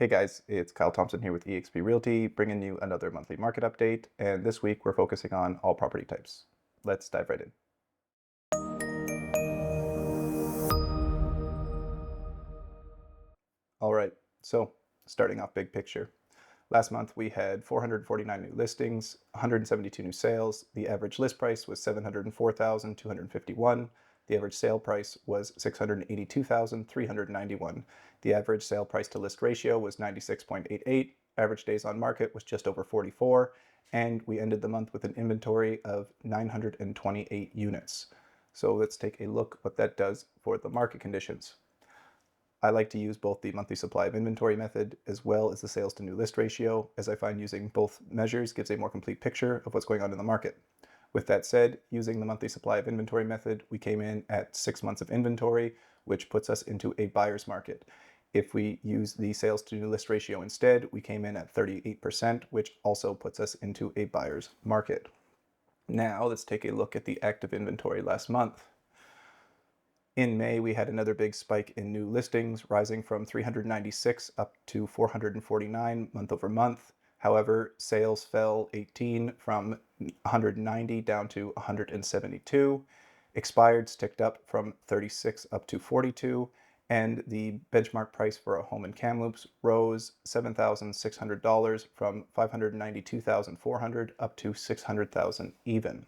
Hey guys, it's Kyle Thompson here with eXp Realty, bringing you another monthly market update. And this week we're focusing on all property types. Let's dive right in. All right, so starting off big picture. Last month we had 449 new listings, 172 new sales. The average list price was $704,251. The average sale price was $682,391. The average sale price to list ratio was 96.88. Average days on market was just over 44. And we ended the month with an inventory of 928 units. So let's take a look what that does for the market conditions. I like to use both the monthly supply of inventory method as well as the sales to new list ratio, as I find using both measures gives a more complete picture of what's going on in the market. With that said, using the monthly supply of inventory method, we came in at 6 months of inventory, which puts us into a buyer's market. If we use the sales to new list ratio instead, we came in at 38%, which also puts us into a buyer's market. Now let's take a look at the active inventory last month. In May, we had another big spike in new listings, rising from 396 up to 449 month over month. However, sales fell 18 from 190 down to 172. Expireds ticked up from 36 up to 42. And the benchmark price for a home in Kamloops rose $7,600 from $592,400 up to $600,000 even.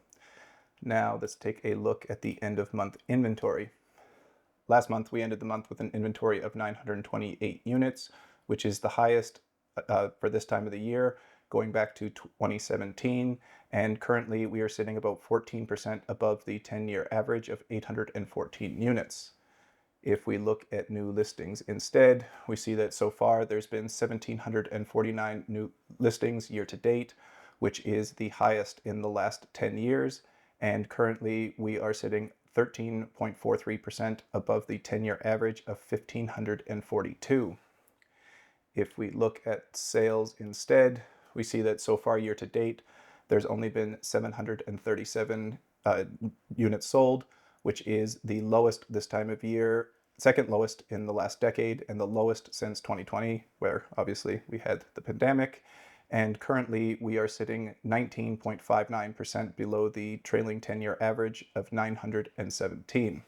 Now let's take a look at the end of month inventory. Last month, we ended the month with an inventory of 928 units, which is the highest for this time of the year, going back to 2017. And currently, we are sitting about 14% above the 10-year average of 814 units. If we look at new listings instead, we see that so far there's been 1,749 new listings year to date, which is the highest in the last 10 years. And currently, we are sitting 13.43% above the 10-year average of 1,542. If we look at sales instead, we see that so far year to date, there's only been 737 units sold, which is the lowest this time of year, second lowest in the last decade, and the lowest since 2020, where obviously we had the pandemic. And currently we are sitting 19.59% below the trailing 10-year average of 917.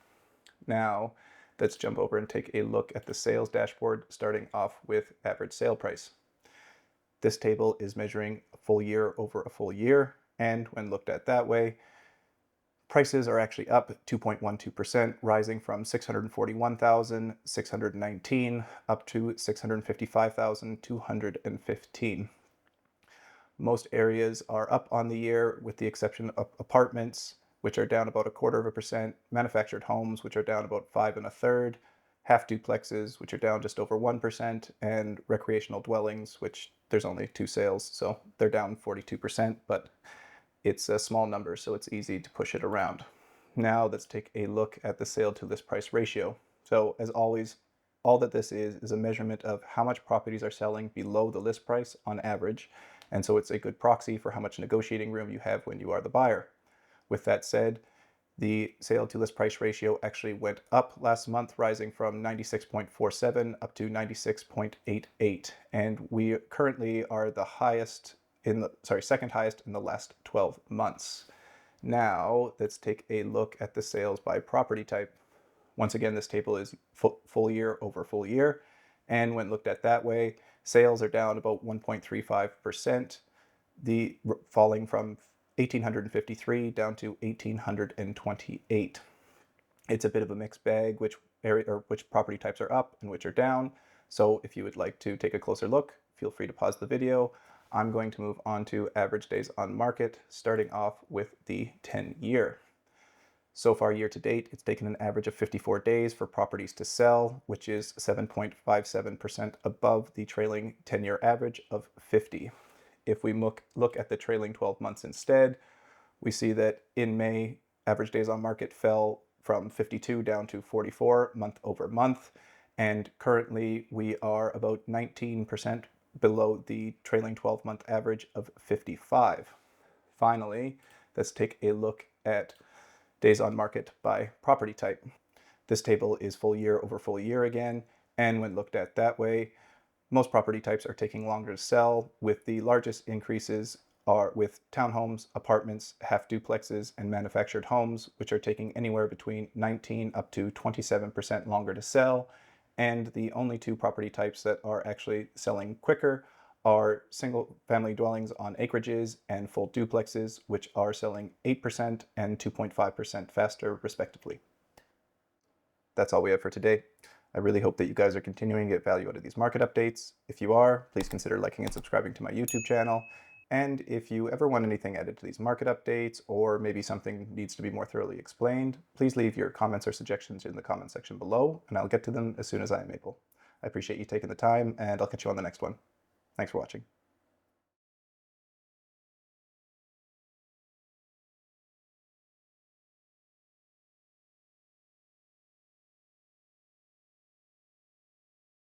Now, let's jump over and take a look at the sales dashboard, starting off with average sale price. This table is measuring a full year over a full year, and when looked at that way, prices are actually up 2.12%, rising from $641,619 up to $655,215. Most areas are up on the year, with the exception of apartments, which are down about 0.25%, manufactured homes, which are down about 5 1/3, half duplexes, which are down just over 1%, and recreational dwellings, which there's only 2 sales, so they're down 42%, but it's a small number, so it's easy to push it around. Now let's take a look at the sale to list price ratio. So as always, all that this is a measurement of how much properties are selling below the list price on average. And so it's a good proxy for how much negotiating room you have when you are the buyer. With that said, the sale to list price ratio actually went up last month, rising from 96.47 up to 96.88. And we currently are the second highest in the last 12 months. Now let's take a look at the sales by property type. Once again, this table is full year over full year. And when looked at that way, sales are down about 1.35%, falling from 1,853 down to 1,828. It's a bit of a mixed bag, which property types are up and which are down. So if you would like to take a closer look, feel free to pause the video. I'm going to move on to average days on market, starting off with the 10-year. So far, year to date, it's taken an average of 54 days for properties to sell, which is 7.57% above the trailing 10-year average of 50. If we look at the trailing 12 months instead, we see that in May, average days on market fell from 52 down to 44 month over month. And currently, we are about 19% below the trailing 12-month average of 55. Finally, let's take a look at days on market by property type. This table is full year over full year again, and when looked at that way, Most property types are taking longer to sell, with the largest increases are with townhomes, apartments, half duplexes, and manufactured homes, which are taking anywhere between 19 up to 27% longer to sell. And the only two property types that are actually selling quicker are single family dwellings on acreages and full duplexes, which are selling 8% and 2.5% faster, respectively. That's all we have for today. I really hope that you guys are continuing to get value out of these market updates. If you are, please consider liking and subscribing to my YouTube channel. And if you ever want anything added to these market updates, or maybe something needs to be more thoroughly explained, please leave your comments or suggestions in the comment section below, and I'll get to them as soon as I am able. I appreciate you taking the time, and I'll catch you on the next one. Thanks for watching.